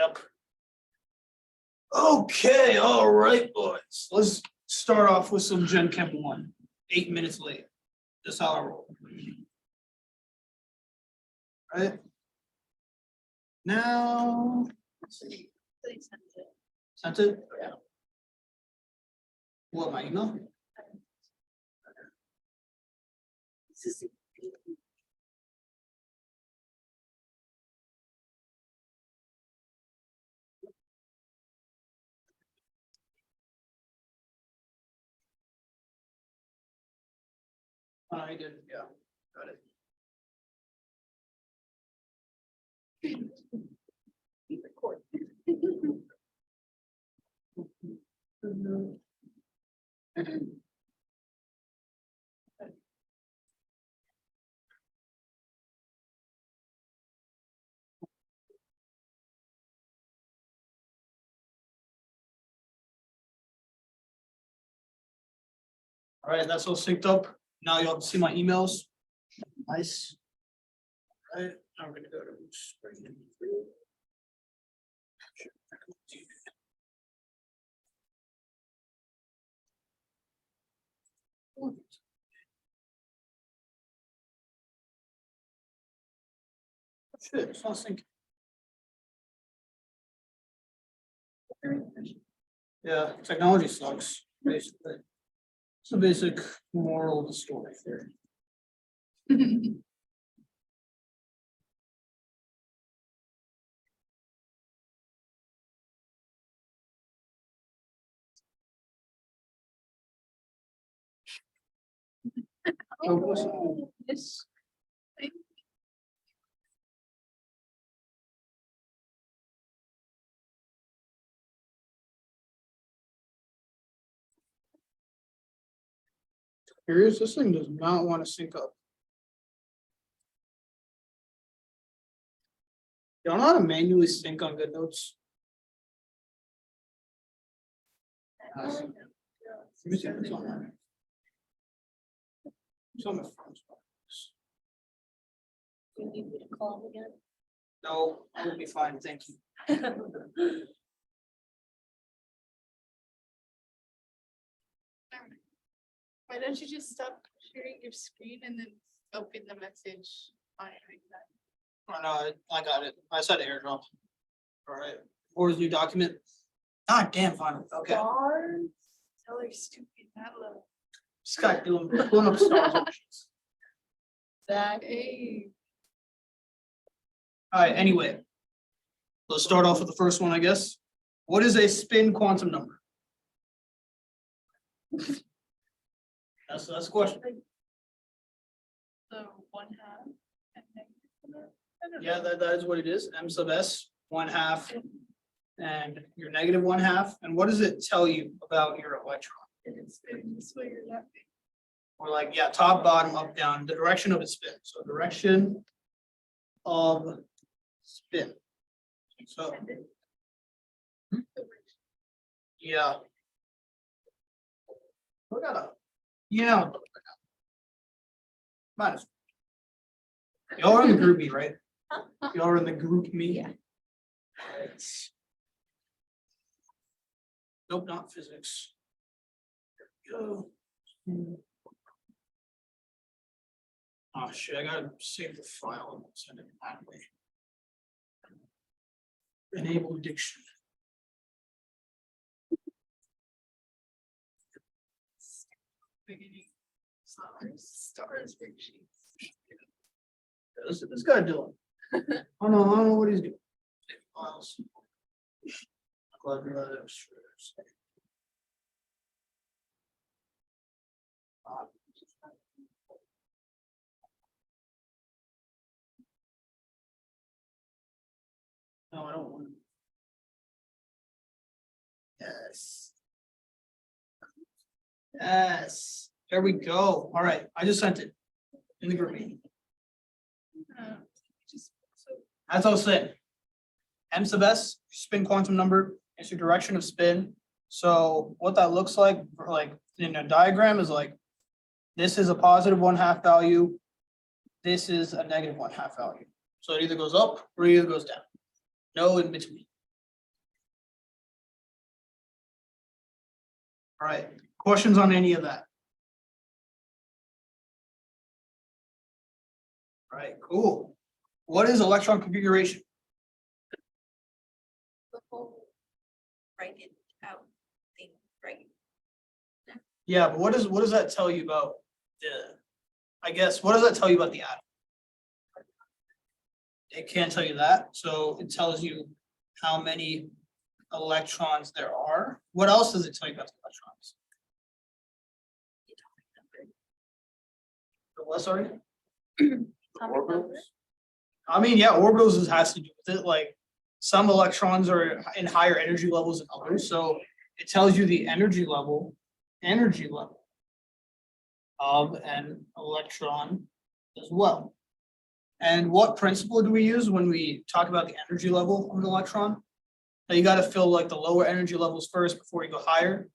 Yep. Okay, all right, boys. Let's start off with some Gen Chem 1. 8 minutes late. That's how I roll. Right. Now, let's see. Sent it? Yeah. What, my email? I did, yeah, got it. All right, that's all synced up. Now y'all can see my emails. Nice. All right, now we're gonna go to spring. Shit, it's not syncing. Yeah, technology sucks, basically. It's the basic moral of the story there. Oh, yes. Curious, this thing does not want to sync up. You don't know how to manually sync on GoodNotes? Let me see if it's on there. It's on the front. You need me to call him again? No, I will be fine, thank you. Why don't you just stop sharing your screen and then open the message on your iPad? Oh, no, I got it. I said airdrop. All right. Where's new document? Ah, damn, fine. Okay. Stars? Tell her stupid, not love. This guy pulling up stars. That, hey. All right, anyway. Let's start off with the first one, I guess. What is a spin quantum number? That's the question. So 1/2 and negative. I don't Yeah, know. that is what it is. M sub s, 1/2, and your negative 1/2. And what does it tell you about your electron? It's this way you're laughing. Or like, yeah, top, bottom, up, down, the direction of its spin. So direction of spin. So, yeah. Look at up. Yeah. Minus. Y'all are in the group me, right? Y'all are in the group me. Yeah. Nope, not physics. Go. Oh shit, I gotta save the file and send it that way. Enable diction. Beginning. Stars, big sheets. This guy doing. I don't know what he's doing. Save files. Glad we got it upstairs. No, I don't want to. Yes. Yes. There we go. All right. I just sent it in the group meeting. Just so As I was saying, M sub s, spin quantum number, is your direction of spin. So what that looks like in a diagram is like, this is a positive 1/2 value. This is a negative 1/2 value. So it either goes up or it either goes down. No in between. All right, questions on any of that? All right, cool. What is electron configuration? The whole write it out thing, right? Yeah, but what does that tell you about the, I guess, what does that tell you about the atom? It can't tell you that, so it tells you how many electrons there are. What else does it tell you about the electrons? The what, sorry? Atomic number. I mean, yeah, orbitals has to do with it, like some electrons are in higher energy levels than others, so it tells you the energy level of an electron as well. And what principle do we use when we talk about the energy level of an electron? Now you got to fill like the lower energy levels first before you go higher.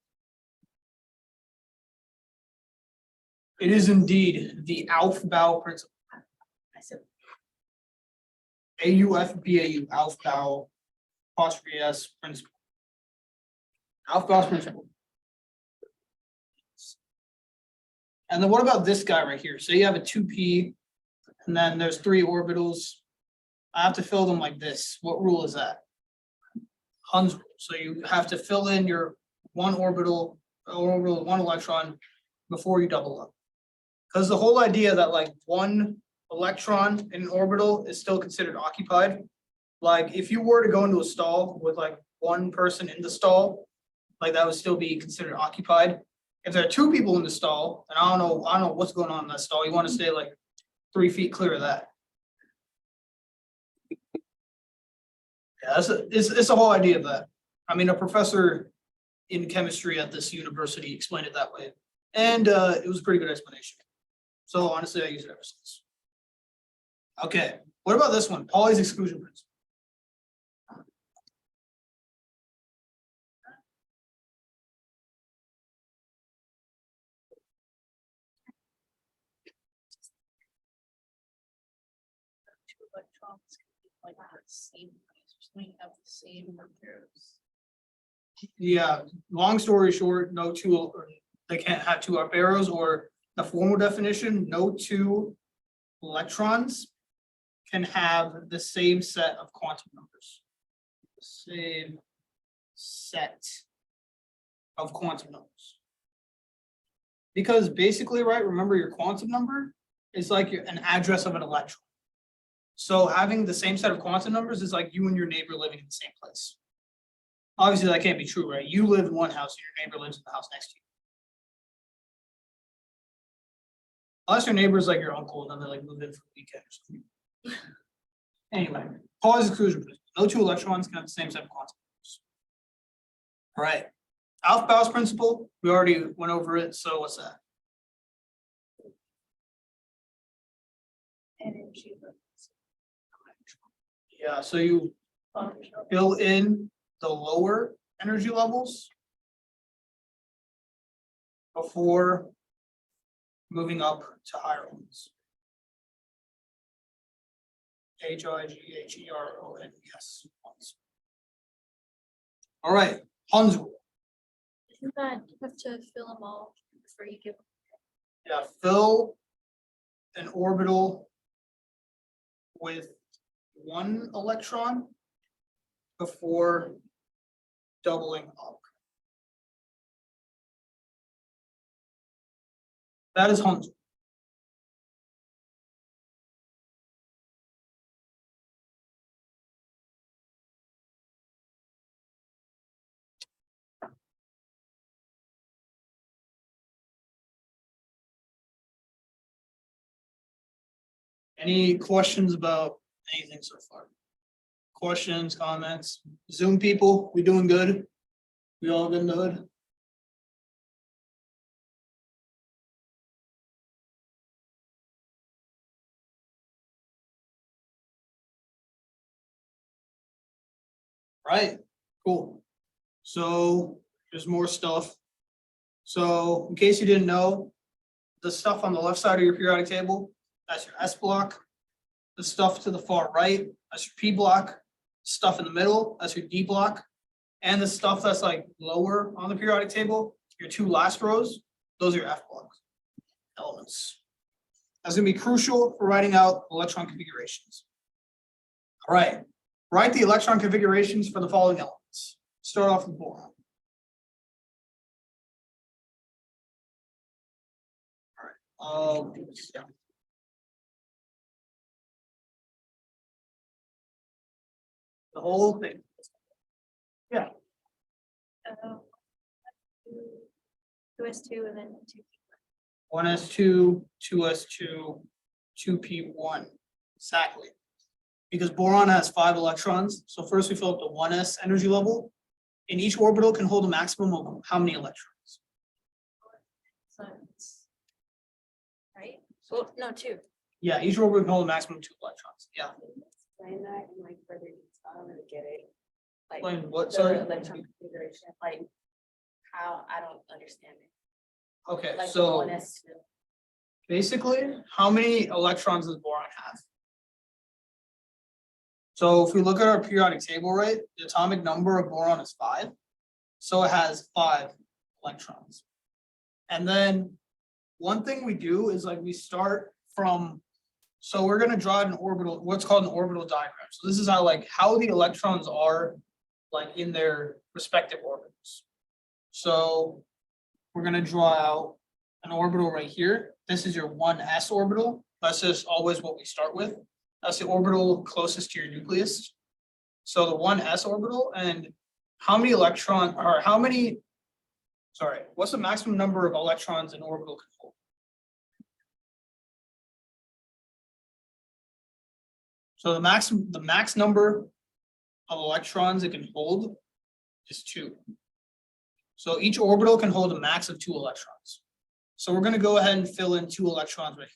It is indeed the Aufbau principle. I said, AUFBAU, Aufbau, apostrophe S principle. Aufbau's principle. And then what about this guy right here? So you have a 2p, and then there's 3 orbitals. I have to fill them like this. What rule is that? Hund's rule. So you have to fill in your one orbital, one electron before you double up. Because the whole idea that like one electron in an orbital is still considered occupied. Like if you were to go into a stall with like one person in the stall, like that would still be considered occupied. If there are 2 people in the stall, and I don't know what's going on in that stall, you want to stay like 3 feet clear of that. Yeah, it's the whole idea of that. I mean, a professor in chemistry at this university explained it that way, and it was a pretty good explanation. So honestly, I use it ever since. Okay, what about this one? Pauli's exclusion principle. two electrons can be like the same, we have the same numbers. Yeah, long story short, no two, or they can't have 2 up arrows, or the formal definition, no 2 electrons can have the same set of quantum numbers. Same set of quantum numbers. Because basically, right, remember your quantum number is like an address of an electron. So having the same set of quantum numbers is like you and your neighbor living in the same place. Obviously, that can't be true, right? You live in one house and your neighbor lives in the house next to you. Unless your neighbor is like your uncle and then they like move in for the weekend or something. Anyway, Pauli's exclusion principle. No 2 electrons can have the same set of quantum numbers. All right. Aufbau's principle, we already went over it, so what's that? Energy levels. Yeah, so you fill in the lower energy levels before moving up to higher ones. HIGHERON, yes. All right, Hund's rule. Isn't that, you have to fill them all before you give? Yeah, fill an orbital with 1 electron before doubling up. That is Hund's. Any questions about anything so far? Questions, comments? Zoom people, we doing good? We all been good? Right, cool. So there's more stuff. So in case you didn't know, the stuff on the left side of your periodic table, that's your S block. The stuff to the far right, that's your P block. Stuff in the middle, that's your D block. And the stuff that's like lower on the periodic table, your two last rows, those are your F block elements. That's gonna be crucial for writing out electron configurations. All right, write the electron configurations for the following elements. Start off with boron. All right. Yeah. The whole thing. Two S2 and then two. 1s2, 2s2, 2p1. Exactly. Because boron has 5 electrons. So first we fill up the 1s energy level. And each orbital can hold a maximum of how many electrons? So it's right. Well, no, two. Yeah, each orbital can hold a maximum of 2 electrons. Yeah. Explain that in like further detail. I don't really get it. Like Explain what, the sorry? electron configuration, like how, I don't understand it. Okay, Like so 1s2. basically, how many electrons does boron have? So if we look at our periodic table, right, the atomic number of boron is 5. So it has 5 electrons. And then one thing we do is like we start from, so we're gonna draw an orbital, what's called an orbital diagram. So this is how the electrons are like in their respective orbitals. So we're gonna draw out an orbital right here. This is your 1s orbital. That's just always what we start with. That's the orbital closest to your nucleus. So the 1s orbital, and how many electron or how many, sorry, what's the maximum number of electrons an orbital can hold? So the max number of electrons it can hold is 2. So each orbital can hold a max of 2 electrons. So we're gonna go ahead and fill in 2 electrons right here.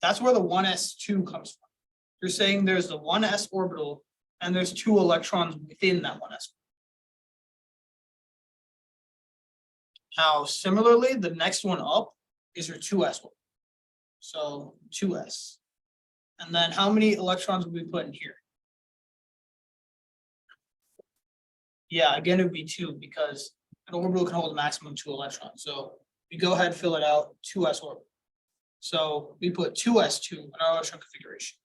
That's where the 1s2 comes from. You're saying there's the 1s orbital and there's 2 electrons within that 1s. Now, similarly, the next one up is your 2s orbital. So 2s. And then how many electrons will we put in here? Yeah, again, it would be 2 because an orbital can hold a maximum of 2 electrons. So we go ahead and fill it out, 2s orbital. So we put 2s2 in our electron configuration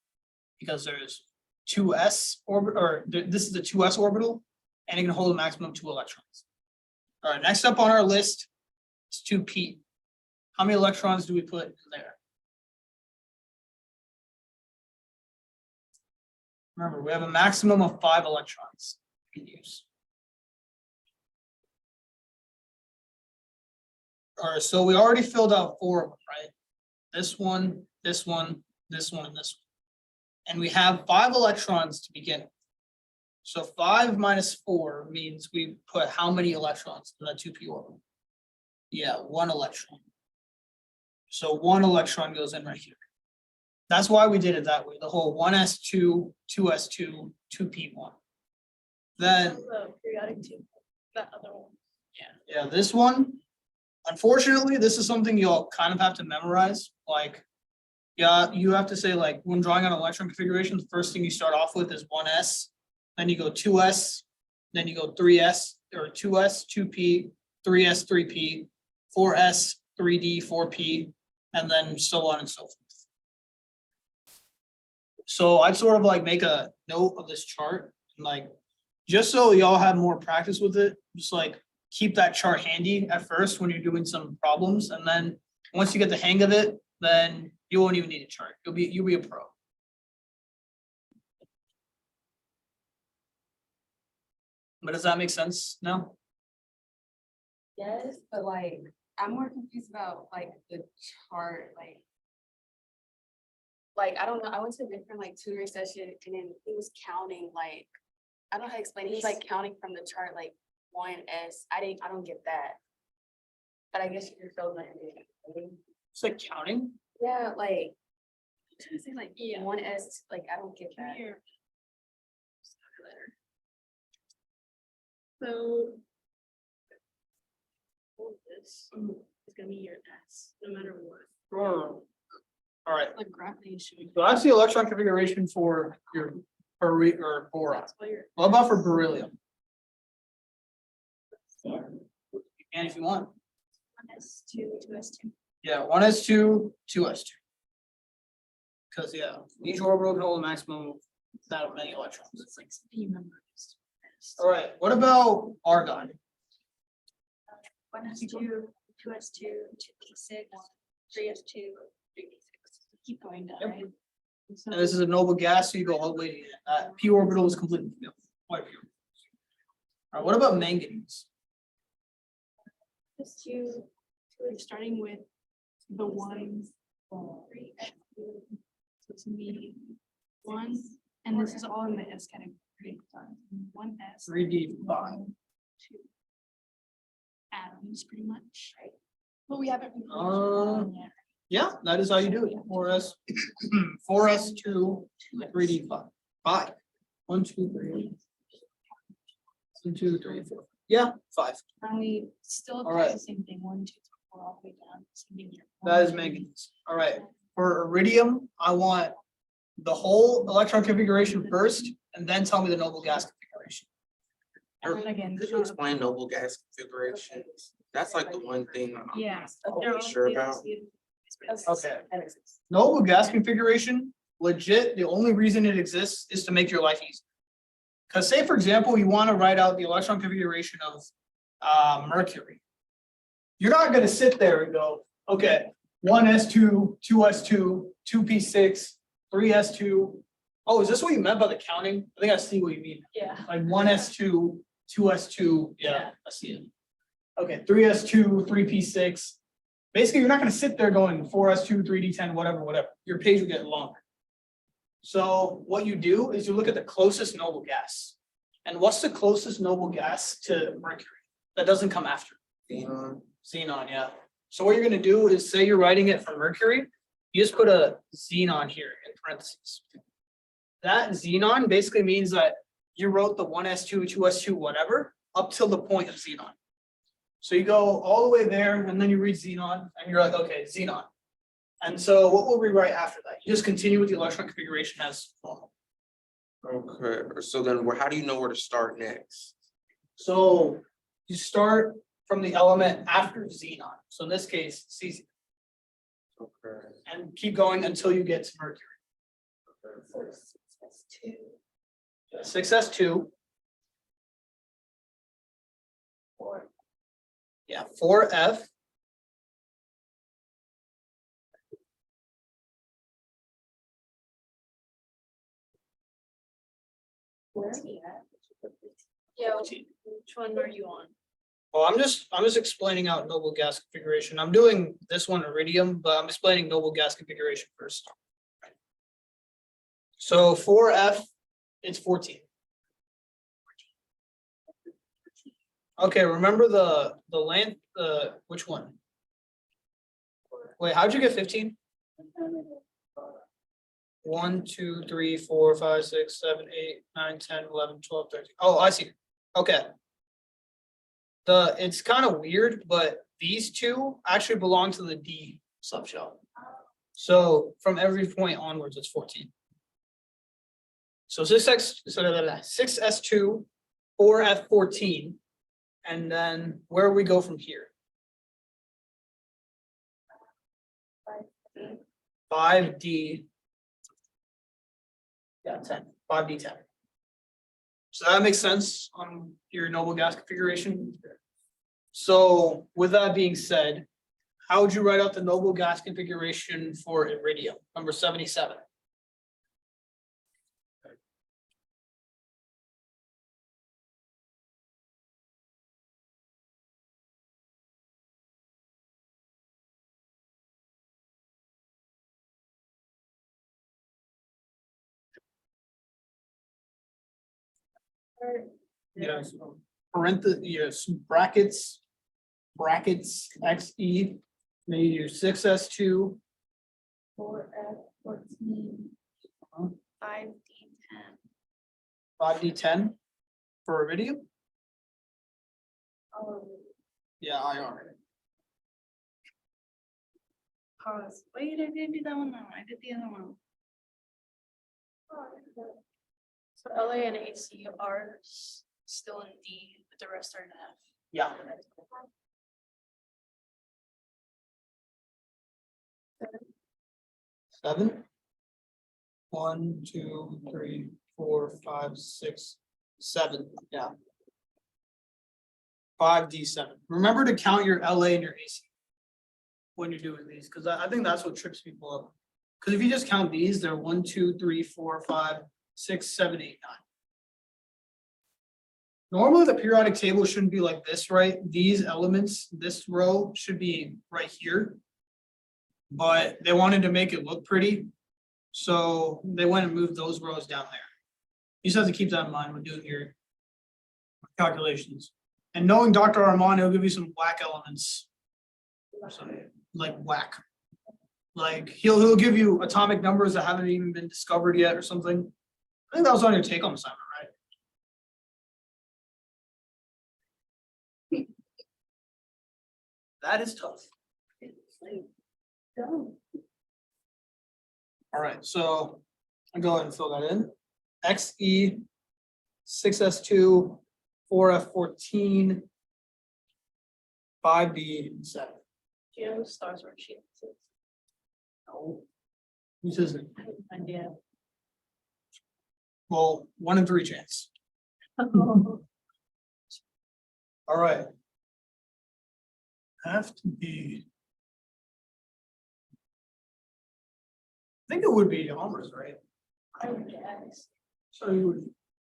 because there's 2s orbital, or this is a 2s orbital, and it can hold a maximum of 2 electrons. All right, next up on our list is 2p. How many electrons do we put in there? Remember, we have a maximum of 5 electrons we can use. All right, so we already filled out 4 of them, right? This one, this one, this one, and this one. And we have 5 electrons to begin with. So 5 minus 4 means we put how many electrons in that 2p orbital? Yeah, 1 electron. So 1 electron goes in right here. That's why we did it that way, the whole 1s2, 2s2, 2p1. Then, The periodic table, that other one. yeah, this one, unfortunately, this is something you'll kind of have to memorize. Like, yeah, you have to say, like, when drawing out electron configuration, the first thing you start off with is 1s, then you go 2s, then you go 3s, or 2s, 2p, 3s, 3p, 4s, 3d, 4p, and then so on and so forth. So I'd sort of like make a note of this chart, and like, just so y'all have more practice with it, just like keep that chart handy at first when you're doing some problems, and then once you get the hang of it, then you won't even need a chart. You'll be a pro. But does that make sense now? Yes, but like, I'm more confused about like the chart, like, I don't know, I went to a different like tutoring session and then he was counting like, I don't know how to explain it. He was like counting from the chart, like 1s. I don't get that. But I guess you can fill that in. It's like counting. Yeah, like, I'm trying to say like Yeah. 1s, like, I don't get that. Here. So. All of this is gonna be your S, no matter what. All right, Like gravity is showing. so that's the electron configuration for your or boron. That's why you're. What about for beryllium? And if you want, 1s2, 2s2. yeah, 1s2, 2s2. Because yeah, each orbital can hold a maximum of that many electrons. It's like some P members. All right, what about argon? 1s2, 2s2, 2p6, 3s2, 3p6. Keep going down, Yep. right? And this is a noble gas, so you go all the way to p orbital is completely filled. Quite pure. All right, what about manganese? Just to, starting with the ones. Three, so it's gonna be one, and this is all in the S category. 1s. 3d5. Two atoms, pretty much. But we haven't. yet. Yeah, that is how you do it. 4s, 4s2, 3d5. 5. 1, 2, 3. 1, 2, 3, 4. Yeah, 5. And we still All do right. the same thing, 1, 2, 3, 4, all the way down. Same thing here. That is manganese. All right. For iridium, I want the whole electron configuration first, and then tell me the noble gas configuration. And again, Could you explain noble gas configurations? That's like the one thing I'm yeah. not they're all- sure they all about. see it. Okay. Noble gas configuration, legit, the only reason it exists is to make your life easy. Because say, for example, you want to write out the electron configuration of mercury. You're not going to sit there and go, okay, 1s2, 2s2, 2p6, 3s2. Oh, is this what you meant by the counting? I think I see what you mean. Yeah. Like 1s2, 2s2, yeah, I see it. Okay, 3s2, 3p6. Basically, you're not gonna sit there going 4s2, 3d10, whatever. Your page will get longer. So what you do is you look at the closest noble gas. And what's the closest noble gas to mercury? That doesn't come after. Xenon. Xenon, yeah. So what you're gonna do is say you're writing it for mercury, you just put a xenon here in parentheses. That xenon basically means that you wrote the 1s2, 2s2, whatever, up till the point of xenon. So you go all the way there and then you read xenon and you're like, okay, xenon. And so what will we write after that? You just continue with the electron configuration as normal. Okay, so then how do you know where to start next? So you start from the element after xenon. So in this case, cesium, Okay. and keep going until you get to mercury. 6s2. Yeah, 4f. Yeah, which one are you on? Well, I'm just explaining out noble gas configuration. I'm doing this one iridium, but I'm explaining noble gas configuration first. So 4f, it's 14. Okay, remember the length, which one? Wait, how'd you get 15? 1, 2, 3, 4, 5, 6, 7, 8, 9, 10, 11, 12, 13. Oh, I see. Okay. It's kind of weird, but these two actually belong to the D subshell. So from every point onwards, it's 14. So 6s2, 4f14, and then where we go from here? 5d. Yeah, 10. 5d10. So that makes sense on your noble gas configuration. So with that being said, how would you write out the noble gas configuration for iridium, number 77? Yes, parentheses, yes, brackets, XE, maybe you 6s2. 4f14. 5d10. 5d10 for iridium. Oh, Yeah, IR. pause. Wait, I didn't do that one now. I did the other one. So LA and AC are still in D, but the rest are in F. Yeah. 7. 1, 2, 3, 4, 5, 6, 7, yeah. 5D7. Remember to count your LA and your AC when you're doing these, because I think that's what trips people up. Because if you just count these, they're 1, 2, 3, 4, 5, 6, 7, 8, 9. Normally, the periodic table shouldn't be like this, right? These elements, this row should be right here. But they wanted to make it look pretty, so they went and moved those rows down there. You just have to keep that in mind when doing your calculations. And knowing Dr. Armand, he'll give you some whack elements. Like whack. Like he'll give you atomic numbers that haven't even been discovered yet or something. I think that was on your take-home assignment, right? That is tough. All right, so I'll go ahead and fill that in. XE 6S2 4F14 5B7. Do you know stars worksheet? No. This isn't. Idea. Well, 1 in 3 chance. All right. Have to be. I think it would be Homer's, right? I would guess. So you would,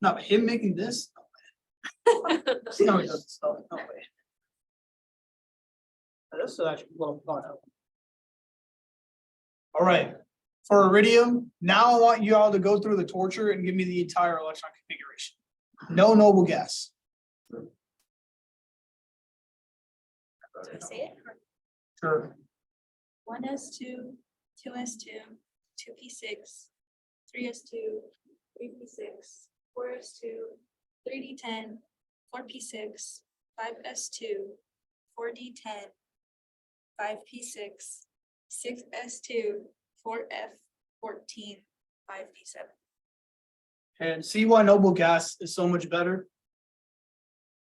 no, but him making this? No way. See how he does this stuff, no way. This is actually well thought out. All right, for iridium, now I want you all to go through the torture and give me the entire electron configuration. No noble gas. Do I say it? Sure. 1s2, 2s2, 2p6, 3s2, 3p6, 4s2, 3d10, 4p6, 5s2, 4d10, 5p6, 6s2, 4f14, 5p7. And see why noble gas is so much better?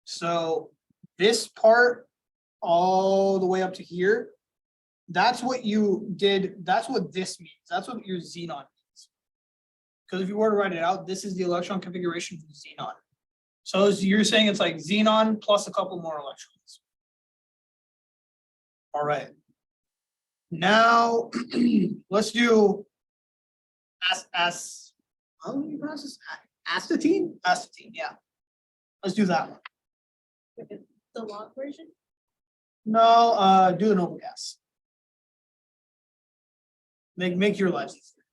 So this part, all the way up to here, that's what you did, that's what this means, that's what your xenon means. Because if you were to write it out, this is the electron configuration for xenon. So you're saying it's like xenon plus a couple more electrons. All right. Now, let's do how do you pronounce this? Astatine? Astatine, yeah. Let's do that one. The log version? No, do the noble gas. Make your lives easier.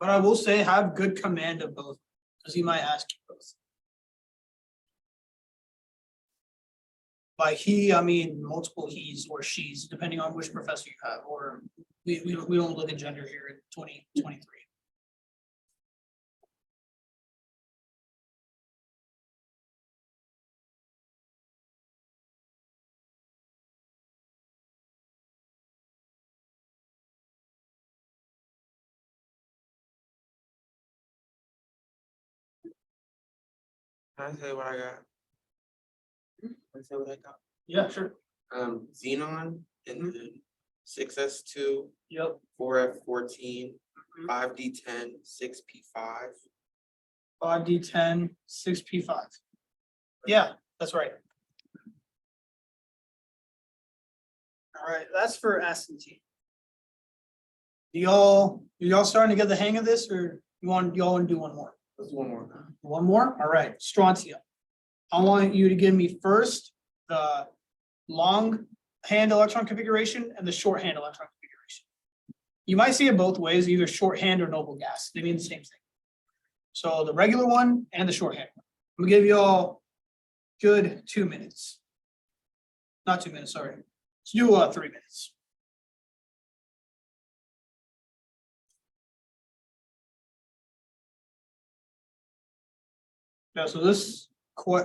But I will say have good command of both, because he might ask you both. By he, I mean multiple he's or she's, depending on which professor you have, or we don't look at gender here in 2023. Can I say what I got? Can I say what I got? Yeah, sure. Xenon and then 6S2, Yep. 4F14, 5D10, 6P5. 5D10, 6P5. Yeah, that's right. All right, that's for astatine. Y'all starting to get the hang of this, or y'all want to do one more? Let's do one more. One more? All right, strontium. I want you to give me first the long hand electron configuration and the shorthand electron configuration. You might see it both ways, either shorthand or noble gas. They mean the same thing. So the regular one and the shorthand one. I'm gonna give you all good 2 minutes. Not 2 minutes, sorry. Let's do 3 minutes. Yeah, so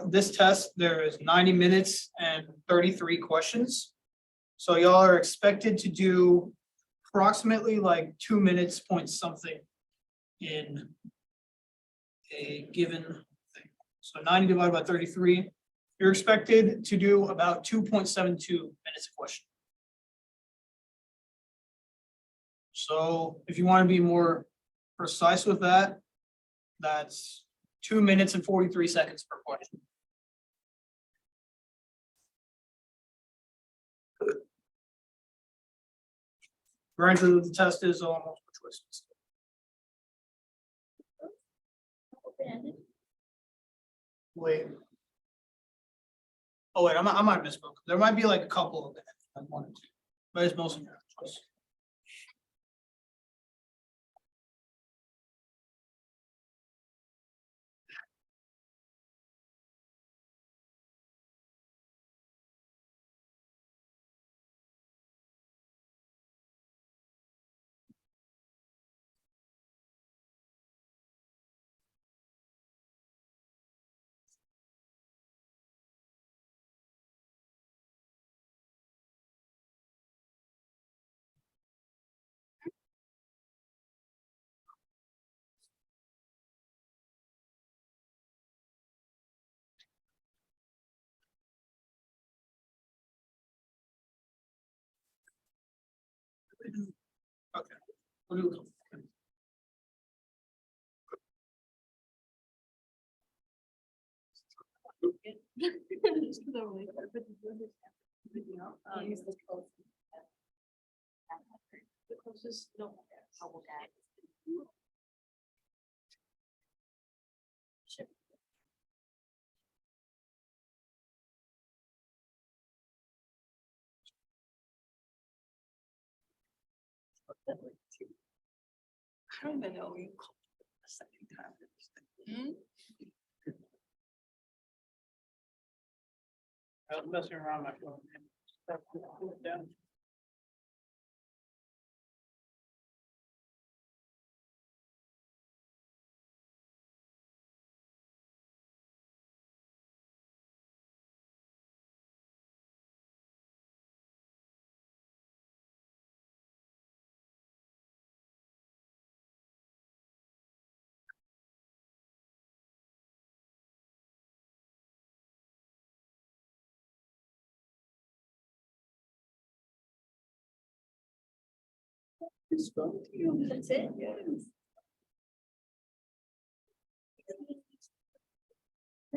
this test, there is 90 minutes and 33 questions. So y'all are expected to do approximately like 2 minutes point something in a given thing. So 90 divided by 33, You're expected to do about 2.72 minutes a question. So if you want to be more precise with that, that's 2 minutes and 43 seconds per question. Granted, the test is almost multiple choice. Wait. Oh, wait, I might have misspoke. There might be like a couple of them, like one or two, but it's mostly multiple choice. Okay. We'll do it. The closest, no. I don't even know you called the second time. I was messing around my phone. Down. That's it?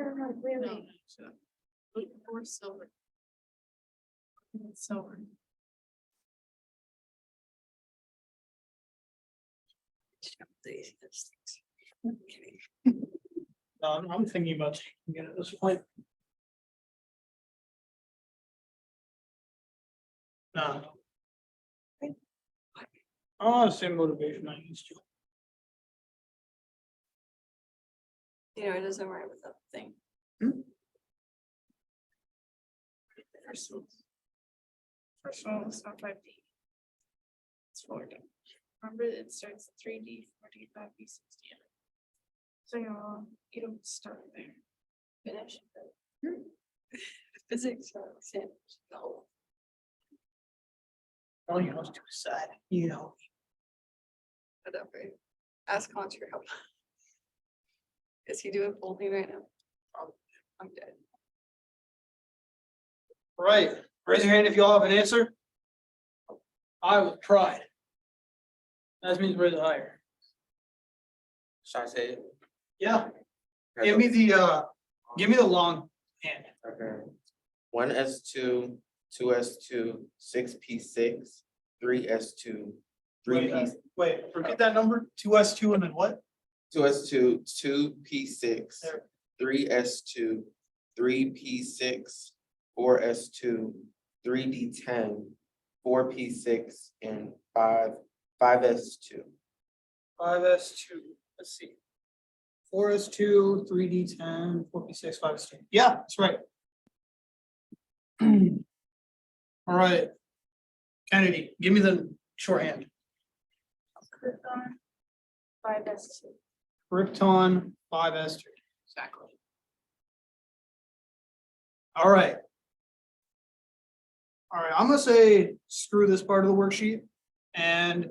No, so look for silver. Silver. No, I'm thinking about taking it at this point. No. I don't have the same motivation I used to. You know, it doesn't rhyme with that thing. First one was not 5D. It's 4D. Remember, it starts at 3D, 4D, 5D, 6D. So you don't start there. Finish. Physics. No. All you know is too sad, you know. Whatever. Ask Contra help. Is he doing folding right now? I'm dead. Right, raise your hand if you all have an answer. I with pride. That means raise it higher. Should I say it? Yeah, give me the long hand. Okay. 1s2, 2s2, 6p6, 3s2, 3p, Wait, repeat that number, 2s2 and then what? 2s2, 2p6, There. 3s2, 3p6, 4s2, 3d10, 4p6, and 5s2. 5s2, let's see. 4s2, 3d10, 4p6, 5s2. Yeah, that's right. All right. Kennedy, give me the shorthand. Krypton, 5s2. Krypton, 5s2. Exactly. All right. All right, I'm gonna say screw this part of the worksheet and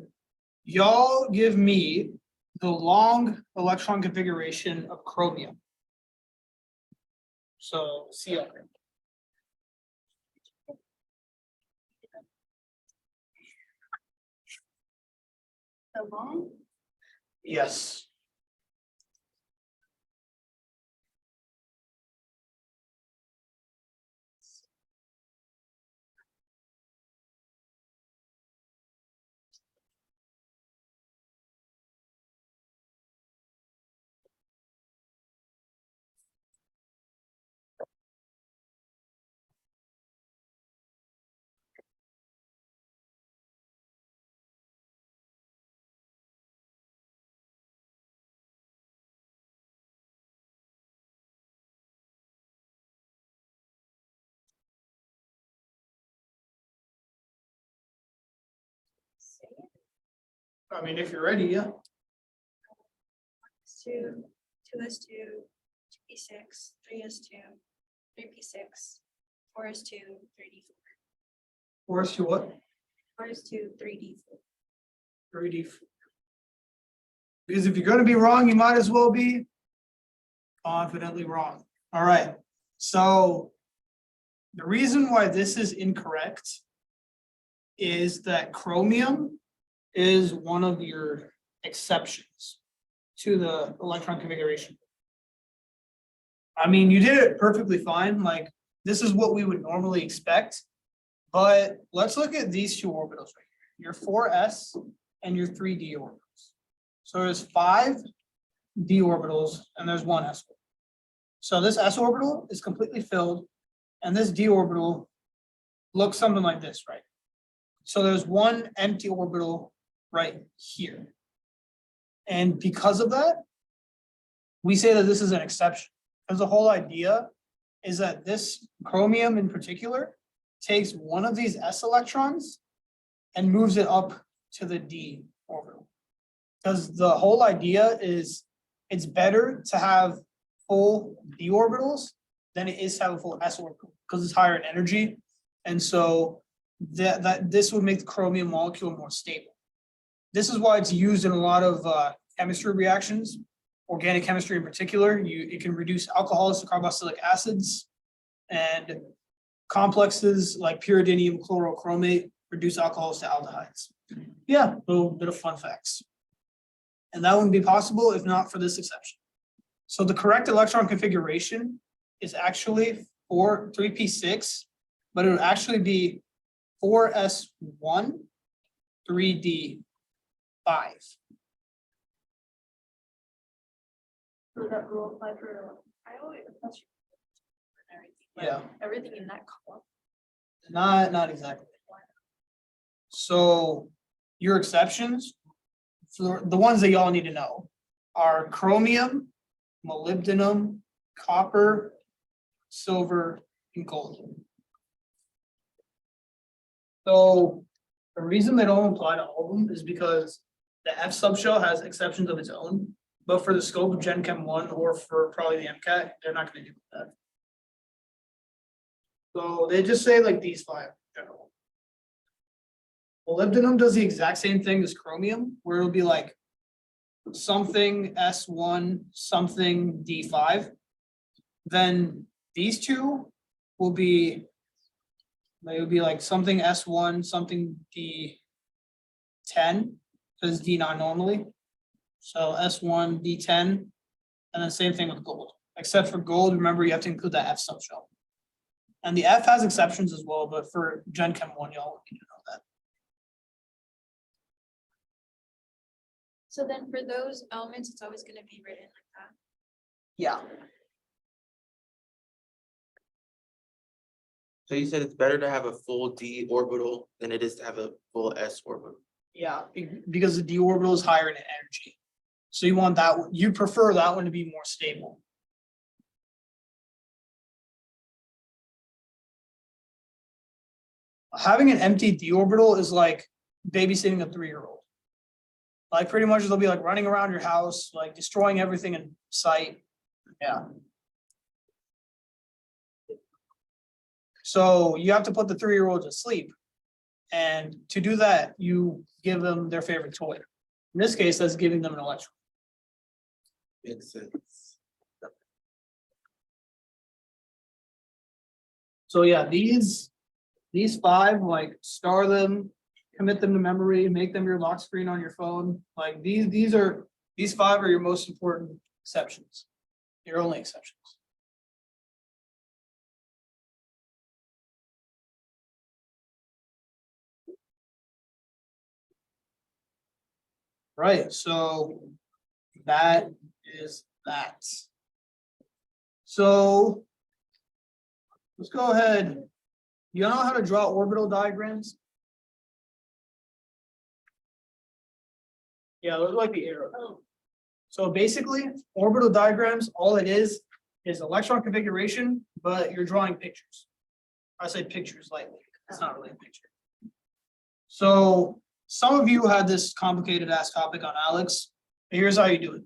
y'all give me the long electron configuration of chromium. So Cl. The bond? Yes. I mean, if you're ready, yeah. Two, 2s2, 2p6, 3s2, 3p6, 4s2, 3d4. Fours to what? 4s2, 3d4. 3D. Because if you're gonna be wrong, you might as well be confidently wrong. All right, so the reason why this is incorrect is that chromium is one of your exceptions to the electron configuration. I mean, you did it perfectly fine, like this is what we would normally expect. But let's look at these two orbitals right here, your 4s and your 3d orbitals. So there's 5 d orbitals and there's 1 s orbital. So this s orbital is completely filled and this d orbital looks something like this, right? So there's 1 empty orbital right here. And because of that, we say that this is an exception, because the whole idea is that this chromium in particular takes one of these s electrons and moves it up to the d orbital. Because the whole idea is it's better to have full d orbitals than it is to have a full s orbital, because it's higher in energy. And so that this would make the chromium molecule more stable. This is why it's used in a lot of chemistry reactions, organic chemistry in particular. It can reduce alcohols to carboxylic acids, and complexes like pyridinium chlorochromate reduce alcohols to aldehydes. Yeah, a little bit of fun facts. And that wouldn't be possible if not for this exception. So the correct electron configuration is actually 3p6, but it would actually be 4s1, 3d5. So that rule apply for, I always, that's Yeah, everything in that column. not exactly. So your exceptions, for the ones that y'all need to know, are chromium, molybdenum, copper, silver, and gold. So the reason they don't apply to all of them is because the F subshell has exceptions of its own, but for the scope of Gen Chem 1 or for probably the MCAT, they're not going to do that. So they just say like these 5 in general. Molybdenum does the exact same thing as chromium, where it'll be like something S1, something D5. Then these two will be, they would be like something S1, something D10, because D not normally. So S1, D10, and then same thing with gold. Except for gold, remember you have to include that F subshell. And the F has exceptions as well, but for Gen Chem 1, y'all need to know that. So then for those elements, it's always gonna be written like that. Yeah. So you said it's better to have a full d orbital than it is to have a full s orbital. Yeah, because the d orbital is higher in energy. So you want that, you prefer that one to be more stable. Having an empty d orbital is like babysitting a 3-year-old. Like pretty much they'll be like running around your house, like destroying everything in sight. Yeah. So you have to put the 3-year-old to sleep. And to do that, you give them their favorite toy. In this case, that's giving them an electron. Makes sense. So yeah, these five, like star them, commit them to memory, make them your lock screen on your phone. Like these five are your most important exceptions. Your only exceptions. Right, so that is that. So let's go ahead. You know how to draw orbital diagrams? Yeah, those are like the arrow. So basically, orbital diagrams, all it is electron configuration, but you're drawing pictures. I say pictures lightly, it's not really a picture. So some of you had this complicated ass topic on Alex. Here's how you do it.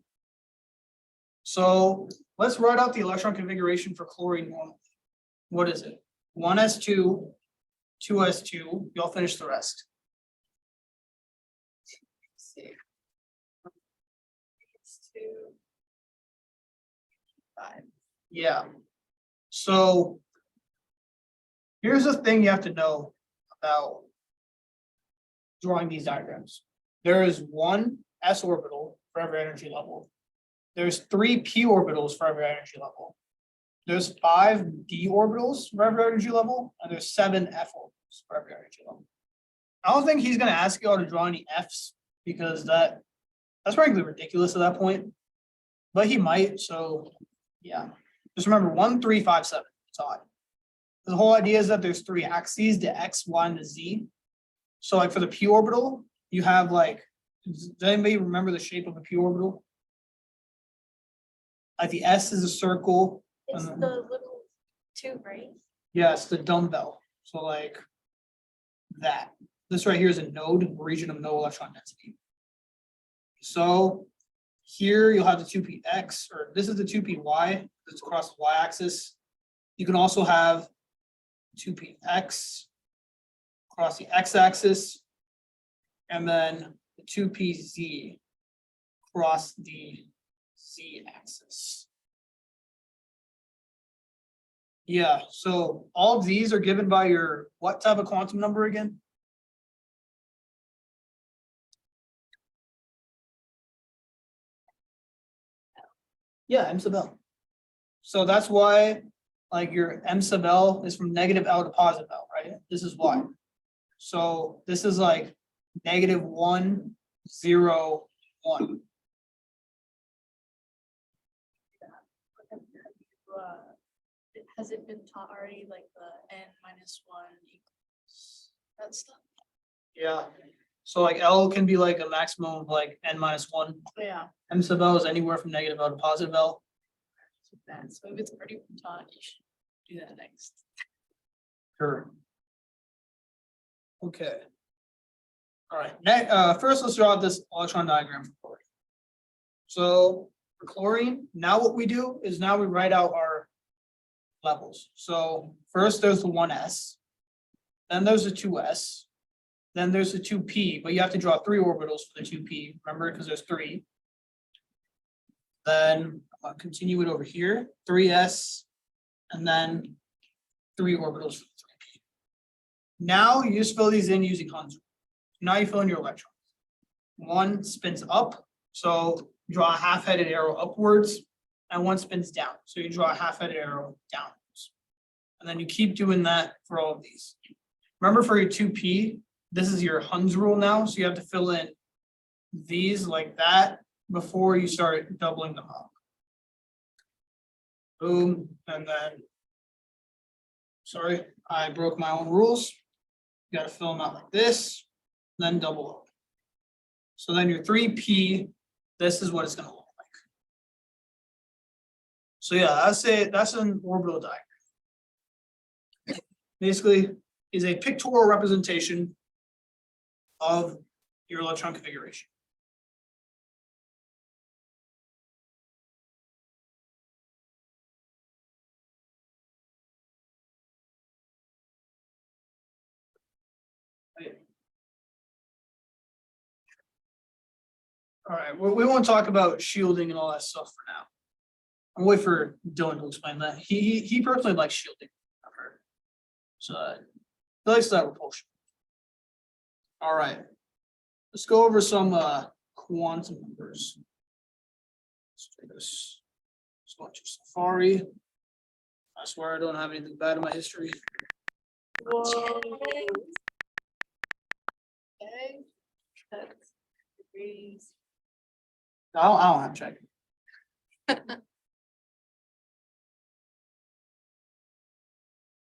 So let's write out the electron configuration for chlorine normally. What is it? 1s2, 2s2, you'll finish the rest. See. It's 2, 5. Yeah. So here's the thing you have to know about drawing these diagrams. There is one s orbital for every energy level. There's 3 p orbitals for every energy level. There's 5 d orbitals for every energy level, and there's 7 f orbitals for every energy level. I don't think he's going to ask you all to draw any f's because that's frankly ridiculous at that point. But he might, so yeah. Just remember 1, 3, 5, 7. It's odd. The whole idea is that there's 3 axes, the x, y, and the z. So like for the p orbital, you have like, does anybody remember the shape of a p orbital? Like the s is a circle. It's and the then- little tube, right? Yes, the dumbbell. So like that. This right here is a node, region of no electron density. So here you'll have the 2px, or this is the 2py, that's across the y-axis. You can also have 2px across the x-axis, and then the 2pz across the z-axis. Yeah, so all of these are given by your what type of quantum number again? Yeah, m sub l. So that's why, like your m sub l is from negative L to positive L, right? This is why. So this is like -1, 0, 1. Has it been taught already, like the n-1 equals that stuff? Yeah. So like L can be like a maximum of like n-1. Yeah. M sub l is anywhere from negative L to positive L. So if it's already been taught, you should do that next. Sure. Okay. All right, next, first let's draw this electron diagram for chlorine. So for chlorine, now what we do is now we write out our levels. So first there's the 1s, then there's the 2s, then there's the 2p, but you have to draw 3 orbitals for the 2p, remember, because there's 3. Then I'll continue it over here, 3s, and then 3 orbitals for the 3p. Now you just fill these in using Hans. Now you fill in your electrons. One spins up, so draw a half-headed arrow upwards, and one spins down, so you draw a half-headed arrow downwards. And then you keep doing that for all of these. Remember for your 2p, this is your Hans rule now, so you have to fill in these like that before you start doubling them up. Boom, and then, sorry, I broke my own rules. You gotta fill them out like this, then double up. So then your 3p, this is what it's gonna look like. So yeah, that's an orbital diagram. Basically, is a pictorial representation of your electron configuration. All right, we won't talk about shielding and all that stuff for now. I'll wait for Dylan to explain that. He personally likes shielding. I've heard. side. He likes that repulsion. All right. Let's go over some quantum numbers. Let's do this. Let's go to Safari. I swear I don't have anything bad in my history. Whoa. Okay. That's crazy. I don't have to check.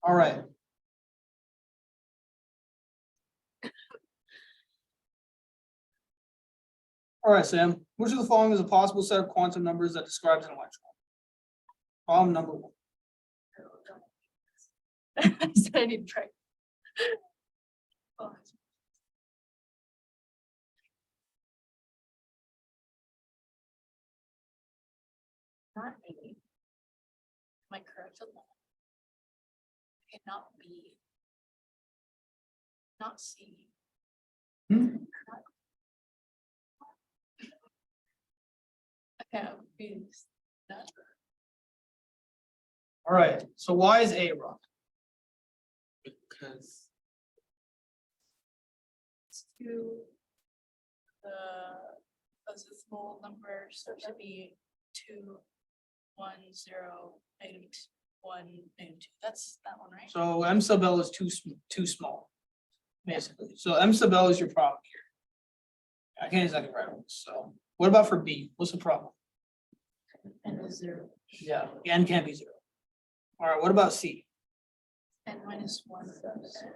All right. All right, Sam, which of the following is a possible set of quantum numbers that describes an electron? Problem number one. I said I need to try. Oh, not A. Am I correct on that? Okay, not B. Not C. Hmm? Okay, I'm confused. Not- All right, so why is A wrong? Because It's two. The decimal number starts to be 2, 1, 0, -1, -2. That's that one, right? So M sub L is too small. Basically, so M sub L is your problem here. I can't exactly write on this, so what about for B? What's the problem? And is 0. Yeah, N can't be 0. All right, what about C? And -1. So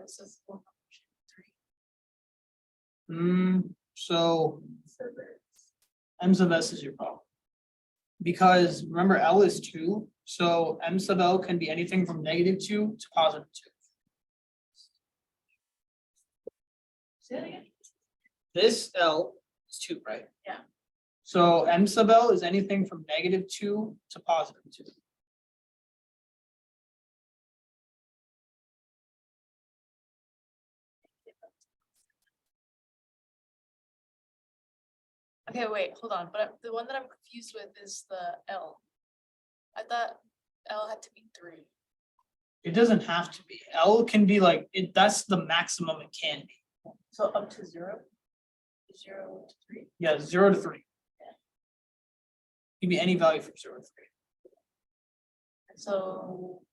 this is 1, 3. So M sub S is your problem. Because remember L is 2, so M sub L can be anything from -2 to +2. Say it again. This L is 2, right? Yeah. So M sub L is anything from -2 to +2. Okay, wait, hold on, but the one that I'm confused with is the L. I thought L had to be 3. It doesn't have to be. L can be like, that's the maximum it can be. So up to 0? 0 to 3? Yeah, 0 to 3. Give me any value from 0 to 3. So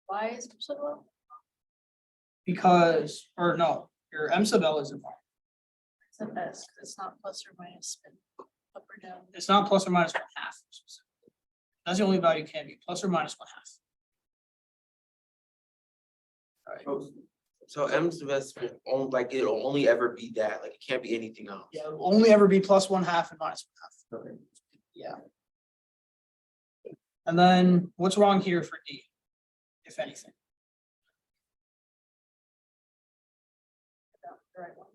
why is it so low? Because, or no, your M sub L isn't. It's the best, because it's not plus or minus spin, up or down. It's not plus or minus 1/2. That's the only value it can be, plus or minus 1/2. All right, so M's investment only like it'll only ever be that, like it can't be anything else. yeah, it'll only ever be plus 1/2 and minus 1/2. Okay. Yeah. And then what's wrong here for D, if anything? The right one.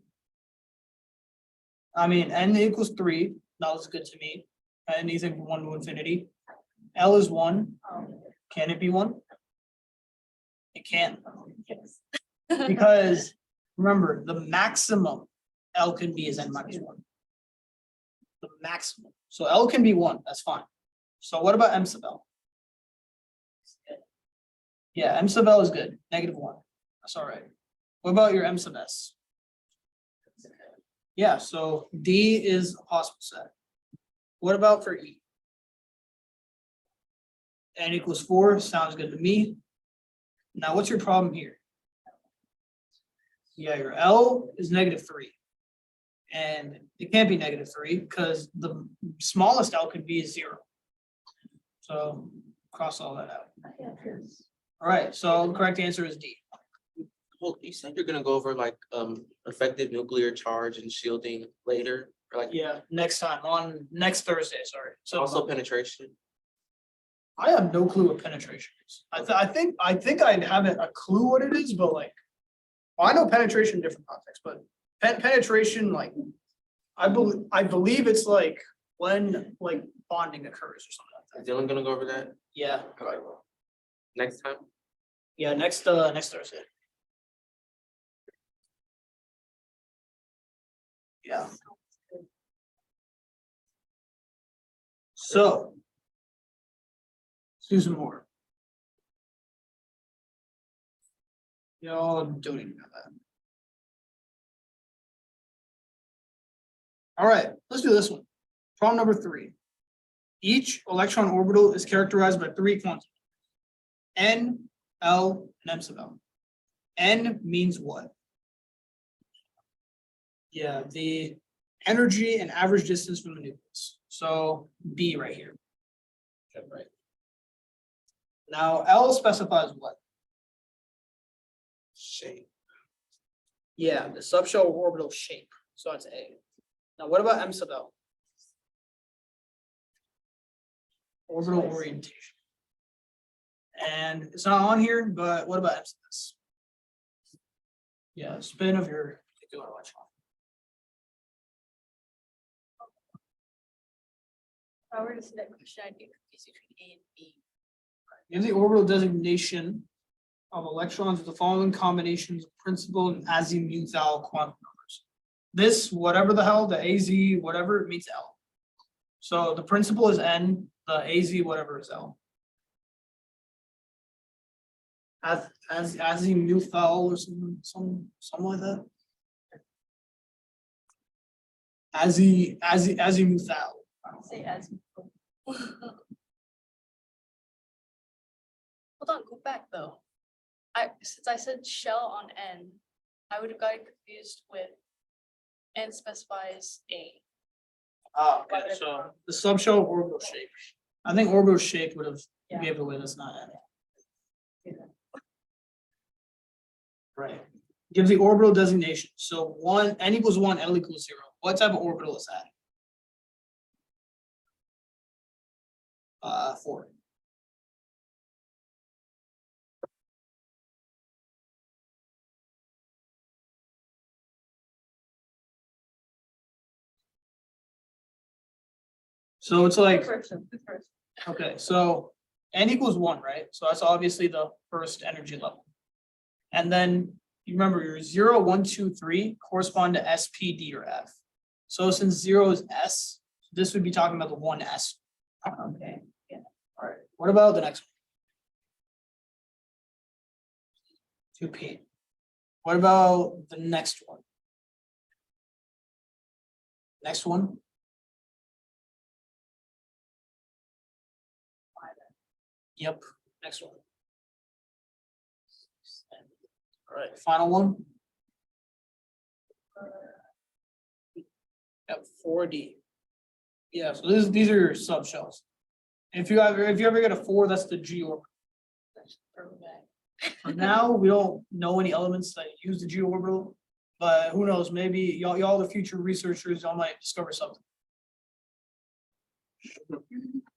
I mean, N equals 3, that looks good to me. Anything from 1 to infinity. L is 1, can it be 1? It can't, Yes. because remember, the maximum L can be is N minus 1. The maximum, so L can be 1, that's fine. So what about M sub L? Yeah, M sub L is good, -1, that's all right. What about your M sub S? Yeah, so D is a possible set. What about for E? N equals 4, sounds good to me. Now, what's your problem here? Yeah, your L is -3. And it can't be -3 because the smallest L could be 0. So cross all that out. All right, so the correct answer is D. Well, you said you're gonna go over like effective nuclear charge and shielding later, or like Yeah, next time on next Thursday, sorry. So also penetration. I have no clue what penetration is. I think I have a clue what it is, but like, well, I know penetration in different contexts, but penetration, like, I believe it's like when like bonding occurs or something like Is that. Dylan gonna go over that? Yeah, Okay. Next time? yeah, next Thursday. Yeah. So. Let's do some more. Y'all don't even know that. All right, let's do this one. Problem number 3. Each electron orbital is characterized by 3 quantum. N, L, and M sub L. N means what? Yeah, the energy and average distance from the nucleus. So B right here. Okay, right. Now L specifies what? Shape. Yeah, the subshell orbital shape. So that's A. Now what about M sub L? Orbital orientation. And it's not on here, but what about M sub S? Yeah, spin of your particular electron. If I were to see that question, I'd get confused between A and B. Give the orbital designation of electrons with the following combinations of principal and azimuthal quantum numbers. This, whatever the hell, the AZ, whatever, it means L. So the principal is N, the AZ, whatever is L. As azimuthal or something like that. Azimuthal. Say as. Hold on, go back though. Since I said shell on N, I would have gotten confused with N specifies A. Oh, okay, so the subshell orbital shape. I think orbital shape would have gave it away, that's not N. Right. Gives the orbital designation. So N equals 1, L equals 0. What type of orbital is that? 4. So it's like, okay, so N equals 1, right? So that's obviously the first energy level. And then you remember your 0, 1, 2, 3 correspond to S, P, D, or F. So since 0 is S, this would be talking about the 1S. Okay, yeah. All right, what about the next one? 2P. What about the next one? Next one? Yep, next one. All right, final one. Yep, 4D. Yeah, so these are your subshells. If you ever get a 4, that's the G orbital. For now, we don't know any elements that use the G orbital, but who knows? Maybe y'all the future researchers, y'all might discover something.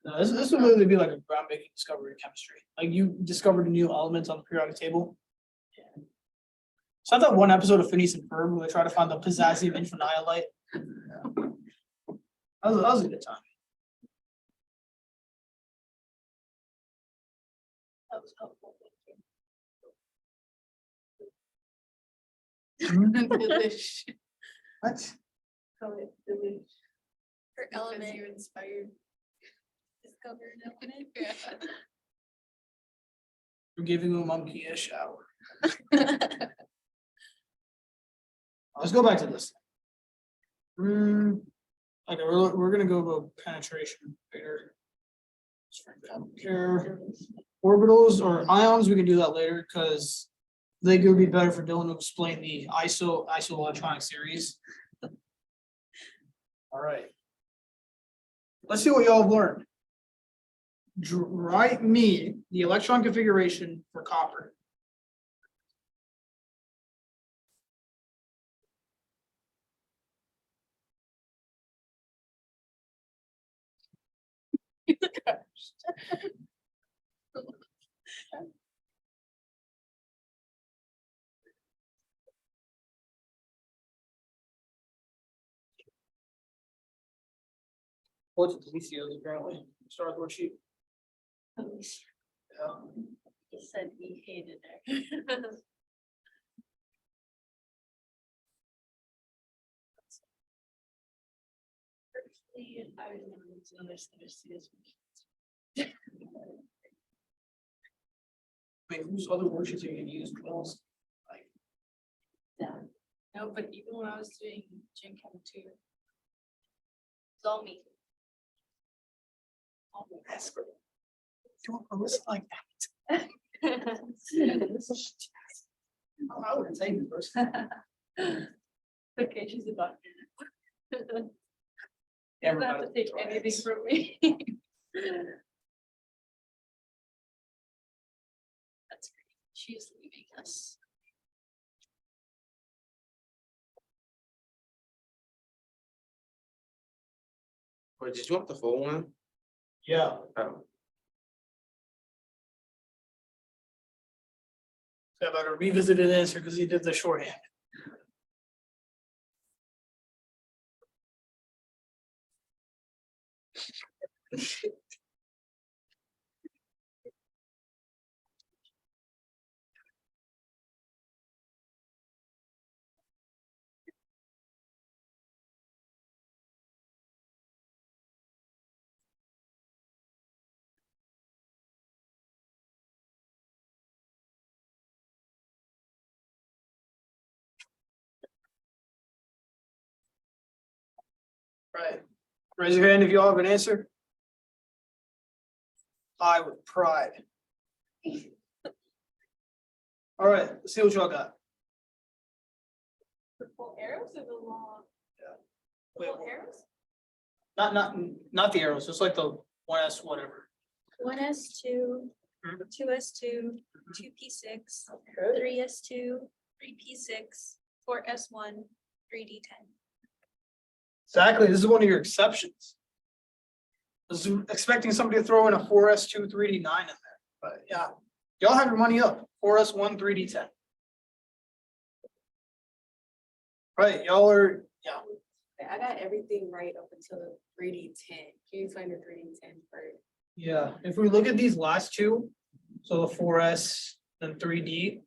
No, this would really be like a groundbreaking discovery in chemistry. Like you discovered a new element on the periodic table. So I thought one episode of Phineas and Ferb where they try to find the potassium infiniolite. That was a good time. That was helpful. Delish. What? Her element you inspired. Discovered infinite. Yeah. We're giving a monkey a shower. Let's go back to this. Okay, we're gonna go to penetration later. I don't care. Orbitals or ions, we can do that later because they would be better for Dylan to explain the isoelectronic series. All right. Let's see what y'all have learned. Write me the electron configuration for copper. What's Delicios apparently? Start with sheet. Yeah. He said he hated her. Personally, I would never understand this. Wait, whose other worksheets are you gonna use? Wells? No, but even when I was doing Gen Chem too. It's all me. That's great. Don't listen like that. I wouldn't say the first. Okay, she's a doctor. Doesn't have to Everybody take anything tries. from me. That's great. She's leaving us. Or did you want the full one? Yeah, Oh, so I better revisit an answer because he did the shorthand. Right. Raise your hand if you all have an answer. I with pride. All right, let's see what y'all got. The full arrows or the long? Wait, Full arrows? not the arrows, just like the 1S whatever. 1S2, Mhm. 2S2, 2P6, 3S2, 3P6, 4S1, 3D10. Exactly, this is one of your exceptions. I was expecting somebody to throw in a 4S2 3D9 in there, but yeah. Y'all have your money up, 4S1 3D10. Right, y'all are, yeah, I got everything right up until the 3D10. Can you explain the 3D10 first? yeah. If we look at these last two, so the 4S and 3D,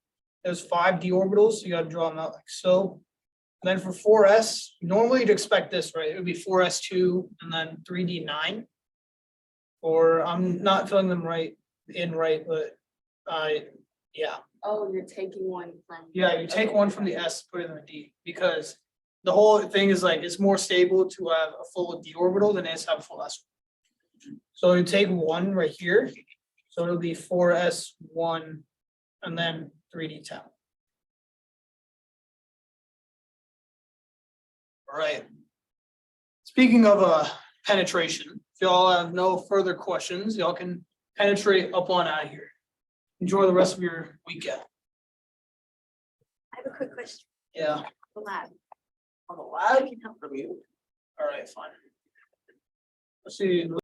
there's 5 d orbitals, so you gotta draw them out like so. And then for 4S, normally you'd expect this, right? It would be 4S2 and then 3D9. Or I'm not filling them right, but yeah. Oh, you're taking one from. Yeah, you take Okay. one from the S, put it in the D, because the whole thing is like, it's more stable to have a full d orbital than it is to have a full S. So you take one right here, so it'll be 4S1 and then 3D10. All right. Speaking of penetration, if y'all have no further questions, y'all can penetrate up on out of here. Enjoy the rest of your weekend. I have a quick question. Yeah. The lab. On the lab? Can help. All right, fine. Let's see.